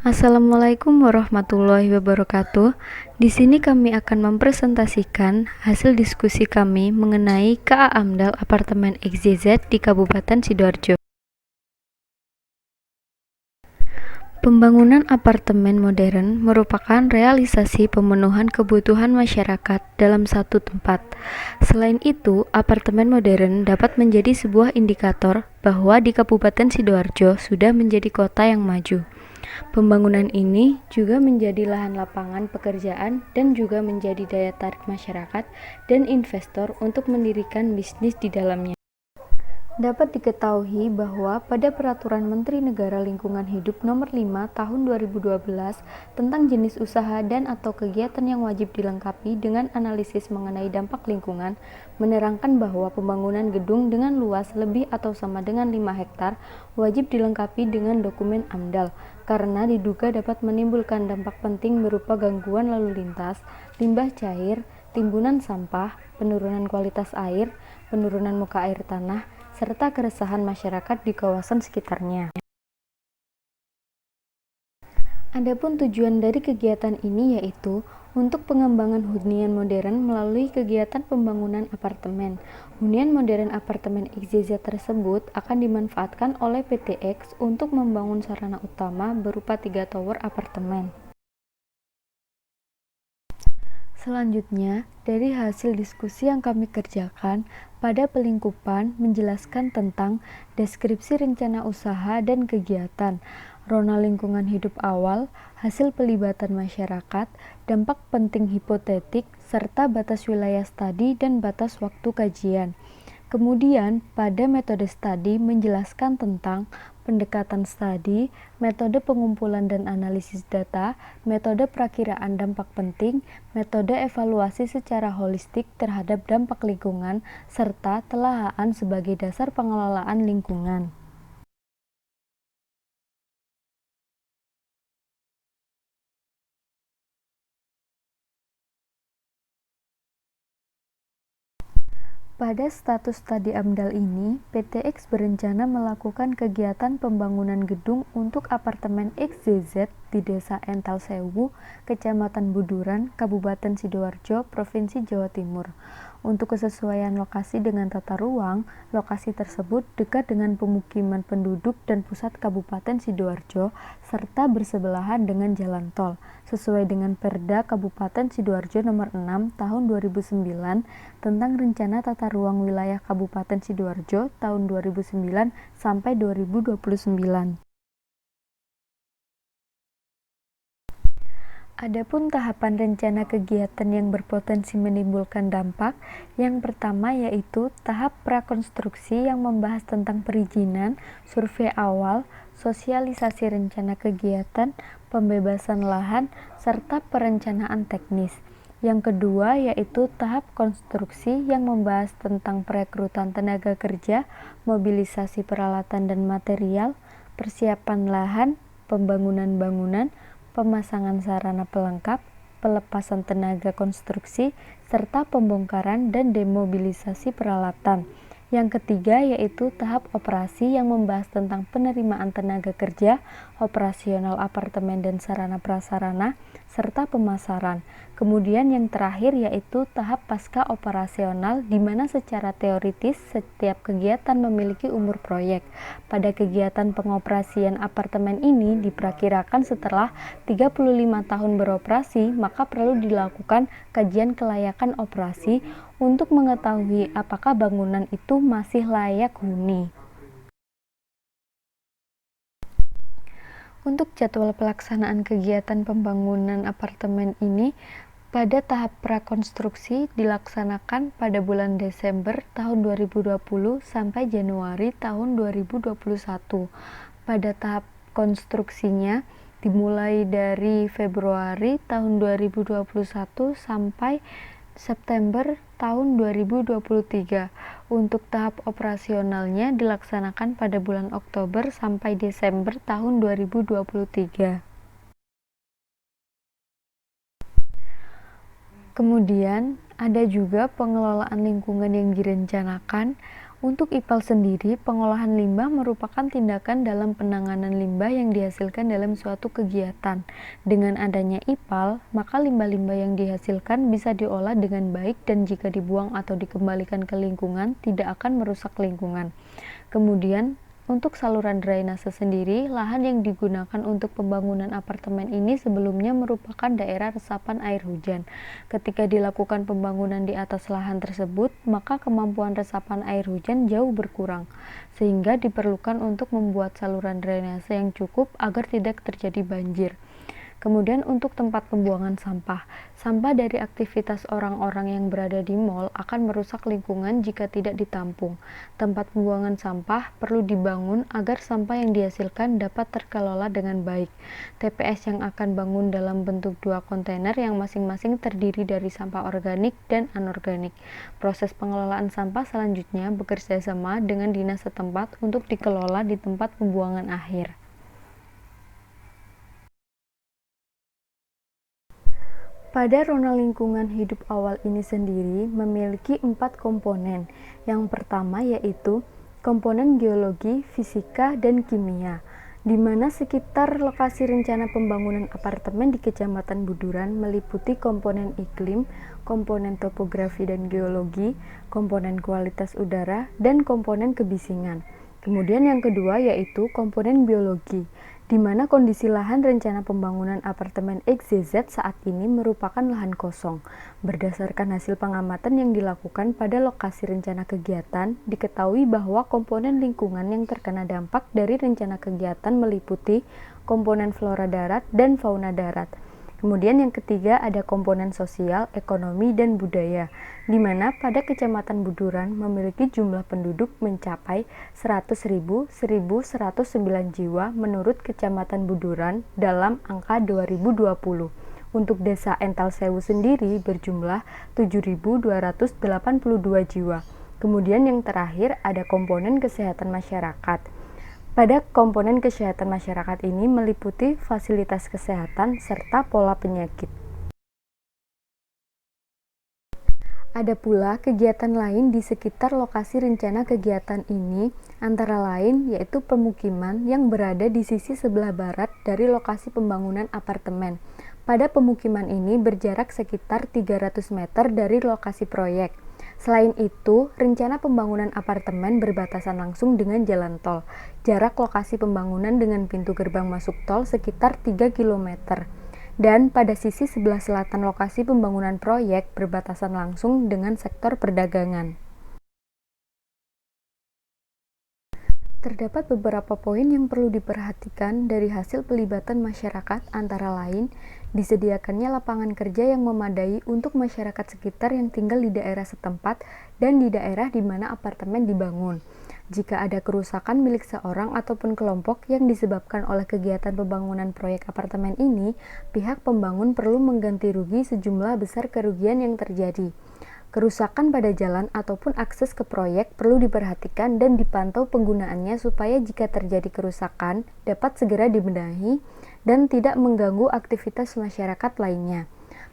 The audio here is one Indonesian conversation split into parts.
Assalamualaikum warahmatullahi wabarakatuh. Di sini kami akan mempresentasikan hasil diskusi kami mengenai KA AMDAL Apartemen XYZ di Kabupaten Sidoarjo. Pembangunan apartemen modern merupakan realisasi pemenuhan kebutuhan masyarakat dalam satu tempat. Selain itu, apartemen modern dapat menjadi sebuah indikator bahwa di Kabupaten Sidoarjo sudah menjadi kota yang maju. Pembangunan ini juga menjadi lahan lapangan pekerjaan dan juga menjadi daya tarik masyarakat dan investor untuk mendirikan bisnis di dalamnya. Dapat diketahui bahwa pada Peraturan Menteri Negara Lingkungan Hidup Nomor 5 Tahun 2012 tentang jenis usaha dan atau kegiatan yang wajib dilengkapi dengan analisis mengenai dampak lingkungan, menerangkan bahwa pembangunan gedung dengan luas lebih atau sama dengan 5 hektar wajib dilengkapi dengan dokumen AMDAL karena diduga dapat menimbulkan dampak penting berupa gangguan lalu lintas, limbah cair, timbunan sampah, penurunan kualitas air, penurunan muka air tanah, serta keresahan masyarakat di kawasan sekitarnya. Adapun tujuan dari kegiatan ini yaitu untuk pengembangan hunian modern melalui kegiatan pembangunan apartemen. Hunian modern apartemen XYZ tersebut akan dimanfaatkan oleh PT X untuk membangun sarana utama berupa 3 tower apartemen. Selanjutnya, dari hasil diskusi yang kami kerjakan, pada pelingkupan menjelaskan tentang deskripsi rencana usaha dan kegiatan, rona lingkungan hidup awal, hasil pelibatan masyarakat, dampak penting hipotetik, serta batas wilayah studi dan batas waktu kajian. Kemudian, pada metode studi menjelaskan tentang pendekatan studi, metode pengumpulan dan analisis data, metode perakiraan dampak penting, metode evaluasi secara holistik terhadap dampak lingkungan, serta telahan sebagai dasar pengelolaan lingkungan. Pada status studi AMDAL ini, PT X berencana melakukan kegiatan pembangunan gedung untuk apartemen XYZ di Desa Ental Sewu, Kecamatan Buduran, Kabupaten Sidoarjo, Provinsi Jawa Timur. Untuk kesesuaian lokasi dengan tata ruang, lokasi tersebut dekat dengan pemukiman penduduk dan pusat Kabupaten Sidoarjo, serta bersebelahan dengan jalan tol, sesuai dengan Perda Kabupaten Sidoarjo Nomor 6 Tahun 2009 tentang Rencana Tata Ruang Wilayah Kabupaten Sidoarjo tahun 2009 sampai 2029. Adapun tahapan rencana kegiatan yang berpotensi menimbulkan dampak, yang pertama yaitu tahap prakonstruksi yang membahas tentang perizinan, survei awal, sosialisasi rencana kegiatan, pembebasan lahan, serta perencanaan teknis. Yang kedua yaitu tahap konstruksi yang membahas tentang perekrutan tenaga kerja, mobilisasi peralatan dan material, persiapan lahan, pembangunan bangunan, pemasangan sarana pelengkap, pelepasan tenaga konstruksi, serta pembongkaran dan demobilisasi peralatan. Yang ketiga yaitu tahap operasi yang membahas tentang penerimaan tenaga kerja, operasional apartemen dan sarana prasarana, serta pemasaran. Kemudian yang terakhir yaitu tahap pasca operasional di mana secara teoritis setiap kegiatan memiliki umur proyek. Pada kegiatan pengoperasian apartemen ini diperkirakan setelah 35 tahun beroperasi, maka perlu dilakukan kajian kelayakan operasi untuk mengetahui apakah bangunan itu masih layak huni. Untuk jadwal pelaksanaan kegiatan pembangunan apartemen ini, pada tahap prakonstruksi dilaksanakan pada bulan Desember tahun 2020 sampai Januari tahun 2021. Pada tahap konstruksinya dimulai dari Februari tahun 2021 sampai September tahun 2023. Untuk tahap operasionalnya dilaksanakan pada bulan Oktober sampai Desember tahun 2023. Kemudian ada juga pengelolaan lingkungan yang direncanakan Untuk IPAL sendiri, pengolahan limbah merupakan tindakan dalam penanganan limbah yang dihasilkan dalam suatu kegiatan. Dengan adanya IPAL, maka limbah-limbah yang dihasilkan bisa diolah dengan baik dan jika dibuang atau dikembalikan ke lingkungan, tidak akan merusak lingkungan. Kemudian, untuk saluran drainase sendiri, lahan yang digunakan untuk pembangunan apartemen ini sebelumnya merupakan daerah resapan air hujan. Ketika dilakukan pembangunan di atas lahan tersebut, maka kemampuan resapan air hujan jauh berkurang, sehingga diperlukan untuk membuat saluran drainase yang cukup agar tidak terjadi banjir. Kemudian untuk tempat pembuangan sampah. Sampah dari aktivitas orang-orang yang berada di mal akan merusak lingkungan jika tidak ditampung. Tempat pembuangan sampah perlu dibangun agar sampah yang dihasilkan dapat terkelola dengan baik. TPS yang akan bangun dalam bentuk 2 kontainer yang masing-masing terdiri dari sampah organik dan anorganik. Proses pengelolaan sampah selanjutnya bekerja sama dengan dinas setempat untuk dikelola di tempat pembuangan akhir. Pada rona lingkungan hidup awal ini sendiri memiliki 4 komponen. Yang pertama yaitu komponen geologi, fisika, dan kimia, di mana sekitar lokasi rencana pembangunan apartemen di Kecamatan Buduran meliputi komponen iklim, komponen topografi dan geologi, komponen kualitas udara, dan komponen kebisingan. Kemudian yang kedua yaitu komponen biologi, di mana kondisi lahan rencana pembangunan apartemen XYZ saat ini merupakan lahan kosong. Berdasarkan hasil pengamatan yang dilakukan pada lokasi rencana kegiatan, diketahui bahwa komponen lingkungan yang terkena dampak dari rencana kegiatan meliputi komponen flora darat dan fauna darat. Kemudian yang ketiga ada komponen sosial, ekonomi, dan budaya, di mana pada Kecamatan Buduran memiliki jumlah penduduk mencapai 100.109 jiwa menurut Kecamatan Buduran dalam angka 2020. Untuk Desa Ental Sewu sendiri berjumlah 7.282 jiwa. Kemudian yang terakhir ada komponen kesehatan masyarakat. Pada komponen kesehatan masyarakat ini meliputi fasilitas kesehatan serta pola penyakit. Ada pula kegiatan lain di sekitar lokasi rencana kegiatan ini, antara lain yaitu pemukiman yang berada di sisi sebelah barat dari lokasi pembangunan apartemen. Pada pemukiman ini berjarak sekitar 300 meter dari lokasi proyek. Selain itu, rencana pembangunan apartemen berbatasan langsung dengan jalan tol. Jarak lokasi pembangunan dengan pintu gerbang masuk tol sekitar 3 km. Dan pada sisi sebelah selatan lokasi pembangunan proyek berbatasan langsung dengan sektor perdagangan. Terdapat beberapa poin yang perlu diperhatikan dari hasil pelibatan masyarakat, antara lain disediakannya lapangan kerja yang memadai untuk masyarakat sekitar yang tinggal di daerah setempat dan di daerah di mana apartemen dibangun. Jika ada kerusakan milik seorang ataupun kelompok yang disebabkan oleh kegiatan pembangunan proyek apartemen ini, pihak pembangun perlu mengganti rugi sejumlah besar kerugian yang terjadi. Kerusakan pada jalan ataupun akses ke proyek perlu diperhatikan dan dipantau penggunaannya supaya jika terjadi kerusakan dapat segera dibenahi dan tidak mengganggu aktivitas masyarakat lainnya.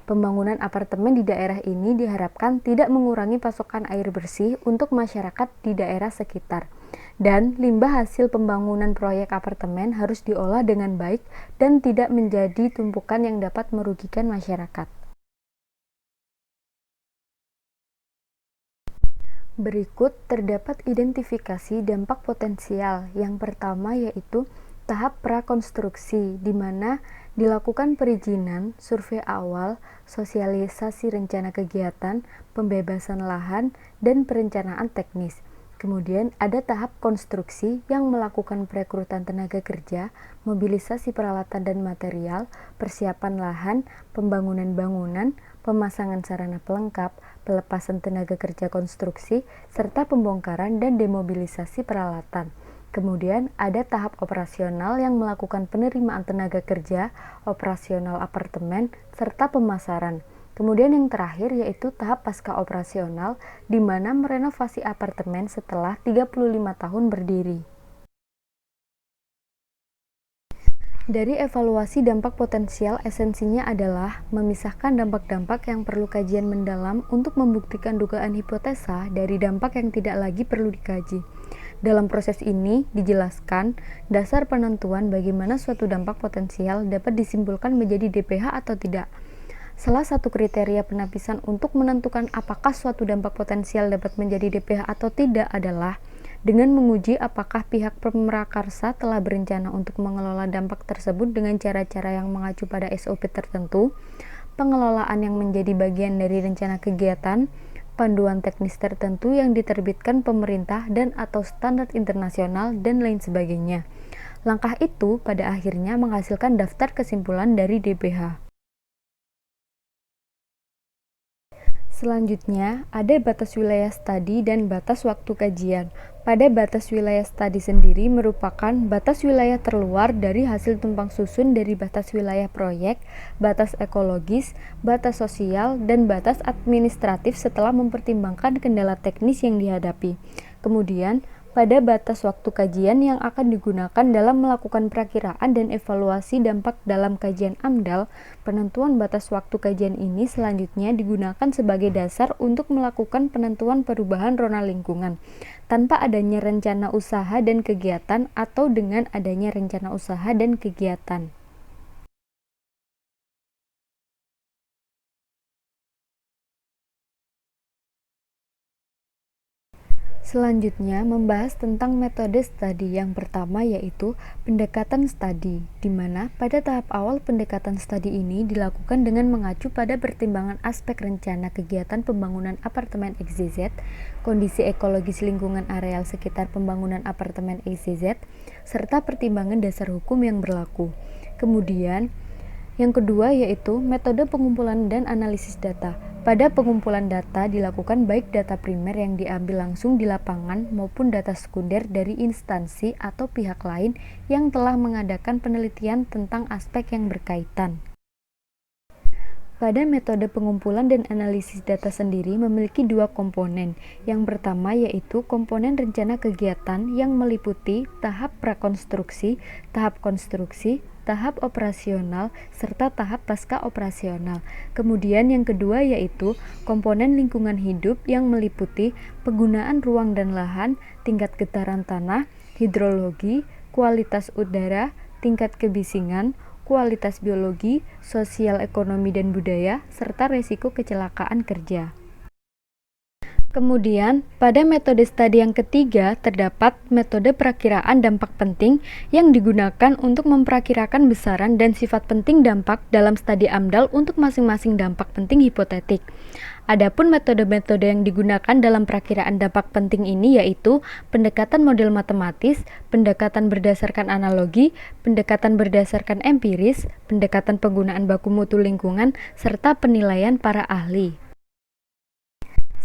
Pembangunan apartemen di daerah ini diharapkan tidak mengurangi pasokan air bersih untuk masyarakat di daerah sekitar. Dan limbah hasil pembangunan proyek apartemen harus diolah dengan baik dan tidak menjadi tumpukan yang dapat merugikan masyarakat. Berikut terdapat identifikasi dampak potensial. Yang pertama yaitu tahap prakonstruksi, di mana dilakukan perizinan, survei awal, sosialisasi rencana kegiatan, pembebasan lahan, dan perencanaan teknis. Kemudian ada tahap konstruksi yang melakukan perekrutan tenaga kerja, mobilisasi peralatan dan material, persiapan lahan, pembangunan bangunan, pemasangan sarana pelengkap, pelepasan tenaga kerja konstruksi, serta pembongkaran dan demobilisasi peralatan. Kemudian ada tahap operasional yang melakukan penerimaan tenaga kerja, operasional apartemen, serta pemasaran. Kemudian yang terakhir yaitu tahap pasca operasional, di mana merenovasi apartemen setelah 35 tahun berdiri. Dari evaluasi dampak potensial, esensinya adalah memisahkan dampak-dampak yang perlu kajian mendalam untuk membuktikan dugaan hipotesa dari dampak yang tidak lagi perlu dikaji. Dalam proses ini, dijelaskan dasar penentuan bagaimana suatu dampak potensial dapat disimpulkan menjadi DPH atau tidak. Salah satu kriteria penapisan untuk menentukan apakah suatu dampak potensial dapat menjadi DPH atau tidak adalah dengan menguji apakah pihak pemrakarsa telah berencana untuk mengelola dampak tersebut dengan cara-cara yang mengacu pada SOP tertentu, pengelolaan yang menjadi bagian dari rencana kegiatan, panduan teknis tertentu yang diterbitkan pemerintah dan atau standar internasional, dan lain sebagainya. Langkah itu pada akhirnya menghasilkan daftar kesimpulan dari DPH. Selanjutnya, ada batas wilayah studi dan batas waktu kajian. Pada batas wilayah studi sendiri merupakan batas wilayah terluar dari hasil tumpang susun dari batas wilayah proyek, batas ekologis, batas sosial, dan batas administratif setelah mempertimbangkan kendala teknis yang dihadapi. Kemudian, pada batas waktu kajian yang akan digunakan dalam melakukan perakiraan dan evaluasi dampak dalam kajian AMDAL, penentuan batas waktu kajian ini selanjutnya digunakan sebagai dasar untuk melakukan penentuan perubahan rona lingkungan, tanpa adanya rencana usaha dan kegiatan atau dengan adanya rencana usaha dan kegiatan. Selanjutnya, membahas tentang metode studi. Yang pertama yaitu pendekatan studi, di mana pada tahap awal pendekatan studi ini dilakukan dengan mengacu pada pertimbangan aspek rencana kegiatan pembangunan apartemen XYZ, kondisi ekologis lingkungan areal sekitar pembangunan apartemen XYZ, serta pertimbangan dasar hukum yang berlaku. Kemudian, yang kedua yaitu metode pengumpulan dan analisis data. Pada pengumpulan data dilakukan baik data primer yang diambil langsung di lapangan maupun data sekunder dari instansi atau pihak lain yang telah mengadakan penelitian tentang aspek yang berkaitan. Pada metode pengumpulan dan analisis data sendiri memiliki dua komponen. Yang pertama yaitu komponen rencana kegiatan yang meliputi tahap prakonstruksi, tahap konstruksi, tahap operasional, serta tahap pasca operasional. Kemudian yang kedua yaitu komponen lingkungan hidup yang meliputi penggunaan ruang dan lahan, tingkat getaran tanah, hidrologi, kualitas udara, tingkat kebisingan, kualitas biologi, sosial ekonomi dan budaya, serta risiko kecelakaan kerja. Kemudian, pada metode studi yang ketiga, terdapat metode perakiraan dampak penting yang digunakan untuk memperakirakan besaran dan sifat penting dampak dalam studi AMDAL untuk masing-masing dampak penting hipotetik. Adapun metode-metode yang digunakan dalam perakiraan dampak penting ini yaitu pendekatan model matematis, pendekatan berdasarkan analogi, pendekatan berdasarkan empiris, pendekatan penggunaan baku mutu lingkungan, serta penilaian para ahli.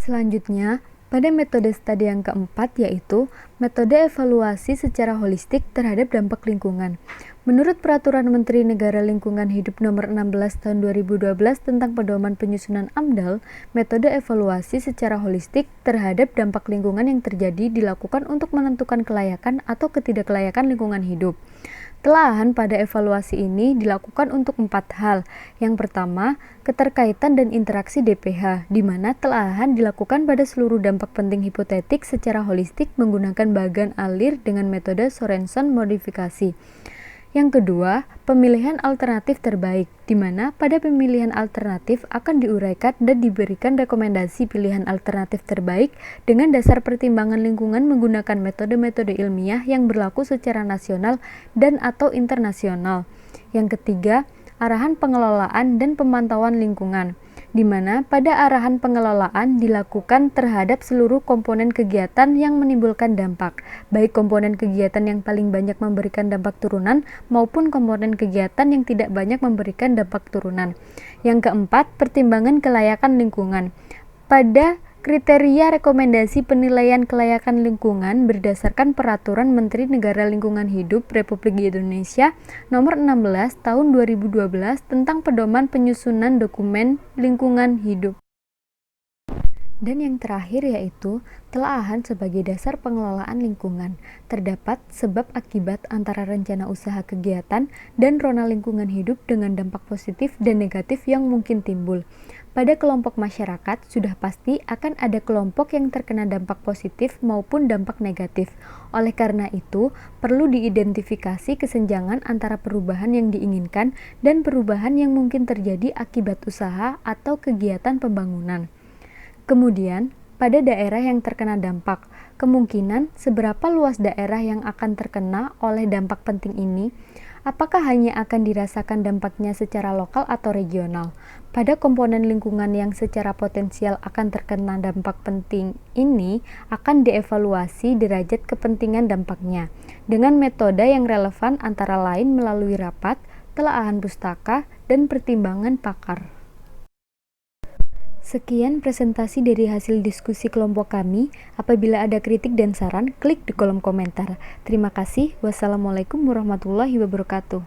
Selanjutnya, pada metode studi yang keempat yaitu metode evaluasi secara holistik terhadap dampak lingkungan. Menurut Peraturan Menteri Negara Lingkungan Hidup Nomor 16 Tahun 2012 tentang Pedoman Penyusunan AMDAL, metode evaluasi secara holistik terhadap dampak lingkungan yang terjadi dilakukan untuk menentukan kelayakan atau ketidaklayakan lingkungan hidup. Telahan pada evaluasi ini dilakukan untuk 4 hal. Yang pertama, keterkaitan dan interaksi DPH, di mana telahan dilakukan pada seluruh dampak penting hipotetik secara holistik menggunakan bagan alir dengan metode Sorenson modifikasi. Yang kedua, pemilihan alternatif terbaik, di mana pada pemilihan alternatif akan diuraikan dan diberikan rekomendasi pilihan alternatif terbaik dengan dasar pertimbangan lingkungan menggunakan metode-metode ilmiah yang berlaku secara nasional dan atau internasional. Yang ketiga, arahan pengelolaan dan pemantauan lingkungan, di mana pada arahan pengelolaan dilakukan terhadap seluruh komponen kegiatan yang menimbulkan dampak, baik komponen kegiatan yang paling banyak memberikan dampak turunan maupun komponen kegiatan yang tidak banyak memberikan dampak turunan. Yang keempat, pertimbangan kelayakan lingkungan. Pada kriteria rekomendasi penilaian kelayakan lingkungan berdasarkan Peraturan Menteri Negara Lingkungan Hidup Republik Indonesia Nomor 16 Tahun 2012 tentang Pedoman Penyusunan Dokumen Lingkungan Hidup. Dan yang terakhir yaitu telaahan sebagai dasar pengelolaan lingkungan. Terdapat sebab akibat antara rencana usaha kegiatan dan rona lingkungan hidup dengan dampak positif dan negatif yang mungkin timbul. Pada kelompok masyarakat, sudah pasti akan ada kelompok yang terkena dampak positif maupun dampak negatif. Oleh karena itu, perlu diidentifikasi kesenjangan antara perubahan yang diinginkan dan perubahan yang mungkin terjadi akibat usaha atau kegiatan pembangunan. Kemudian, pada daerah yang terkena dampak, kemungkinan seberapa luas daerah yang akan terkena oleh dampak penting ini, apakah hanya akan dirasakan dampaknya secara lokal atau regional? Pada komponen lingkungan yang secara potensial akan terkena dampak penting ini akan dievaluasi derajat kepentingan dampaknya dengan metode yang relevan antara lain melalui rapat, telaahan pustaka, dan pertimbangan pakar. Sekian presentasi dari hasil diskusi kelompok kami. Apabila ada kritik dan saran, klik di kolom komentar. Terima kasih. Wassalamualaikum warahmatullahi wabarakatuh.